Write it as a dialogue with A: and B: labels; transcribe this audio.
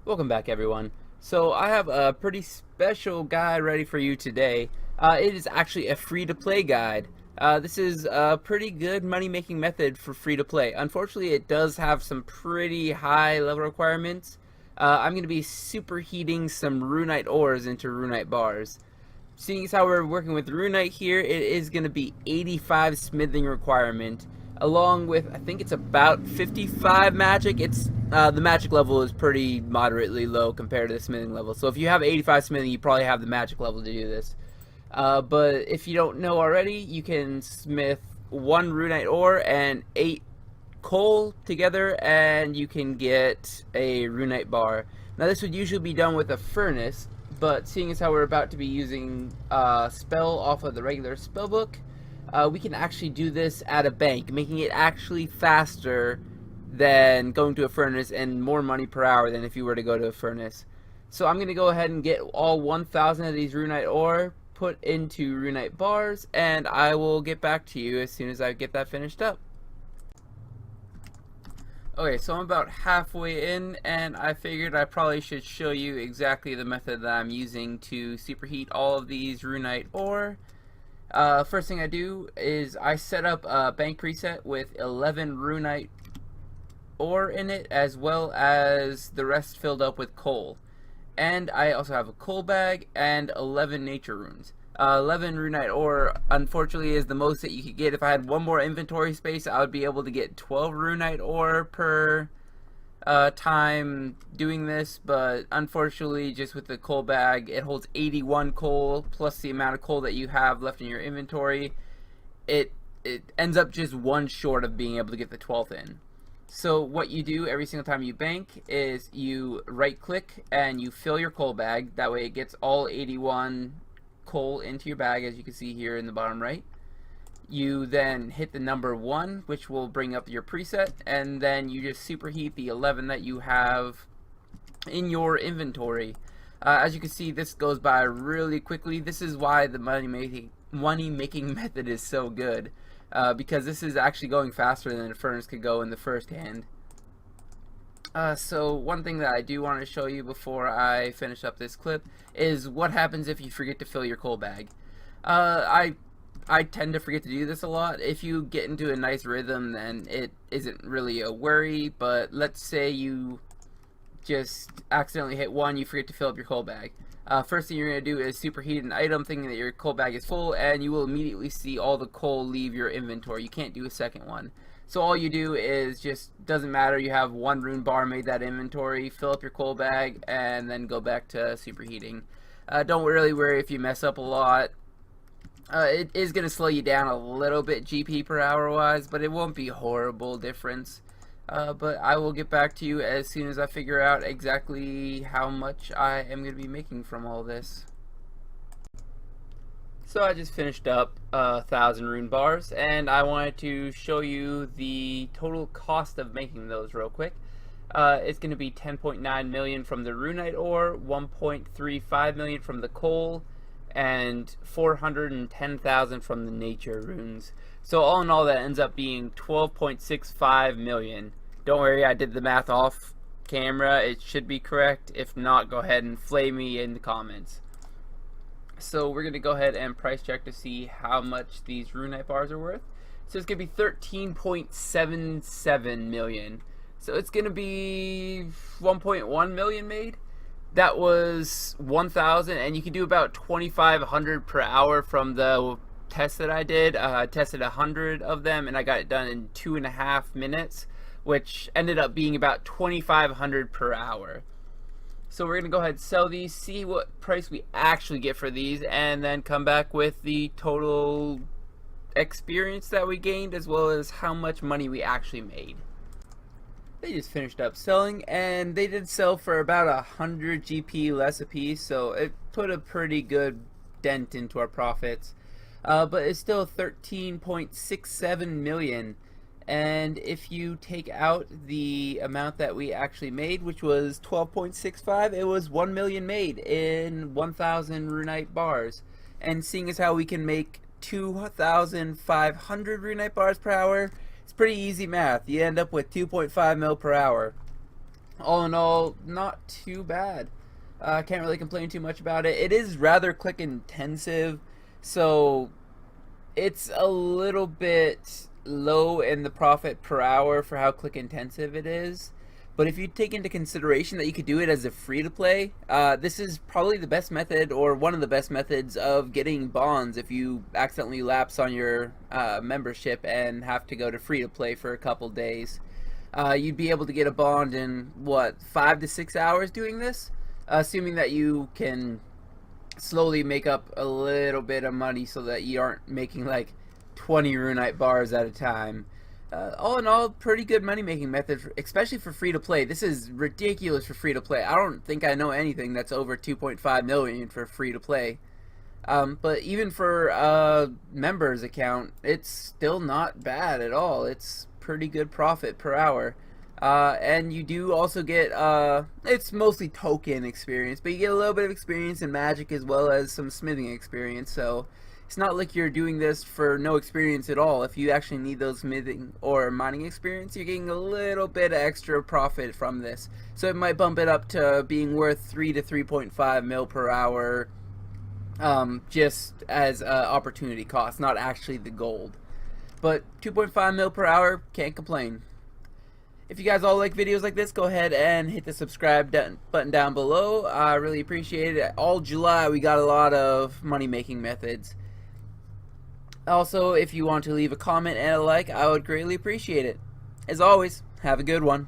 A: Welcome back, everyone. So I have a pretty special guide ready for you today. It is actually a free-to-play guide. This is a pretty good money-making method for free-to-play. Unfortunately, it does have some pretty high level requirements. I'm going to be superheating some runite ores into runite bars. Seeing as how we're working with runite here, it is going to be 85 smithing requirement, along with, I think it's about 55 magic. It's the magic level is pretty moderately low compared to the smithing level. So if you have 85 smithing, you probably have the magic level to do this. But if you don't know already, you can smith 1 runite ore and 8 coal together, and you can get a runite bar. Now this would usually be done with a furnace, but seeing as how we're about to be using spell off of the regular spell book, we can actually do this at a bank, making it actually faster than going to a furnace and more money per hour than if you were to go to a furnace. So I'm going to go ahead and get all 1,000 of these runite ore put into runite bars, and I will get back to you as soon as I get that finished up. Okay, so I'm about halfway in, and I figured I probably should show you exactly the method that I'm using to superheat all of these runite ore. First thing I do is I set up a bank preset with 11 runite ore in it, as well as the rest filled up with coal. And I also have a coal bag and 11 nature runes. 11 runite ore, unfortunately, is the most that you could get. If I had one more inventory space, I would be able to get 12 runite ore per time doing this, but unfortunately, just with the coal bag, it holds 81 coal plus the amount of coal that you have left in your inventory. It ends up just one short of being able to get the 12th in. So what you do every single time you bank is you right click and you fill your coal bag. That way it gets all 81 coal into your bag, as you can see here in the bottom right. You then hit the number 1, which will bring up your preset, and then you just superheat the 11 that you have in your inventory. As you can see, this goes by really quickly. This is why the money making method is so good, because this is actually going faster than a furnace could go in the first hand. So one thing that I do want to show you before I finish up this clip is what happens if you forget to fill your coal bag. I tend to forget to do this a lot. If you get into a nice rhythm, then it isn't really a worry, but let's say you just accidentally hit 1, you forget to fill up your coal bag. First thing you're going to do is superheat an item thinking that your coal bag is full, and you will immediately see all the coal leave your inventory. You can't do a second one. So all you do is just, doesn't matter, you have 1 rune bar made that inventory, fill up your coal bag, and then go back to superheating. Don't really worry if you mess up a lot. It is going to slow you down a little bit GP per hour wise, but it won't be a horrible difference. But I will get back to you as soon as I figure out exactly how much I am going to be making from all this. So I just finished up 1,000 rune bars, and I wanted to show you the total cost of making those real quick. It's going to be 10.9 million from the runite ore, 1.35 million from the coal, and 410,000 from the nature runes. So all in all, that ends up being 12.65 million. Don't worry, I did the math off camera. It should be correct. If not, go ahead and flame me in the comments. So we're going to go ahead and price check to see how much these runite bars are worth. So it's going to be 13.77 million. So it's going to be 1.1 million made. That was 1,000, and you can do about 2,500 per hour from the test that I did. I tested 100 of them, and I got it done in 2.5 minutes, which ended up being about 2,500 per hour. So we're going to go ahead and sell these, see what price we actually get for these, and then come back with the total experience that we gained, as well as how much money we actually made. They just finished up selling, and they did sell for about 100 GP less a piece, so it put a pretty good dent into our profits. But it's still 13.67 million. And if you take out the amount that we actually made, which was 12.65, it was 1 million made in 1,000 runite bars. And seeing as how we can make 2,500 runite bars per hour, it's pretty easy math. You end up with 2.5 mil per hour. All in all, not too bad. Can't really complain too much about it. It is rather click intensive, so it's a little bit low in the profit per hour for how click intensive it is. But if you take into consideration that you could do it as a free to play, this is probably the best method, or one of the best methods, of getting bonds if you accidentally lapse on your membership and have to go to free to play for a couple days. You'd be able to get a bond in, what, 5 to 6 hours doing this? Assuming that you can slowly make up a little bit of money so that you aren't making like 20 runite bars at a time. All in all, pretty good money making method, especially for free to play. This is ridiculous for free to play. I don't think I know anything that's over 2.5 million for free to play. But even for a members account, it's still not bad at all. It's pretty good profit per hour. And you do also get, it's mostly token experience, but you get a little bit of experience in magic as well as some smithing experience, so it's not like you're doing this for no experience at all. If you actually need those smithing or mining experience, you're getting a little bit of extra profit from this. So it might bump it up to being worth 3 to 3.5 mil per hour, just as opportunity cost, not actually the gold. But 2.5 mil per hour, can't complain. If you guys all like videos like this, go ahead and hit the subscribe button down below. I really appreciate it. All July we got a lot of money making methods. Also, if you want to leave a comment and a like, I would greatly appreciate it. As always, have a good one.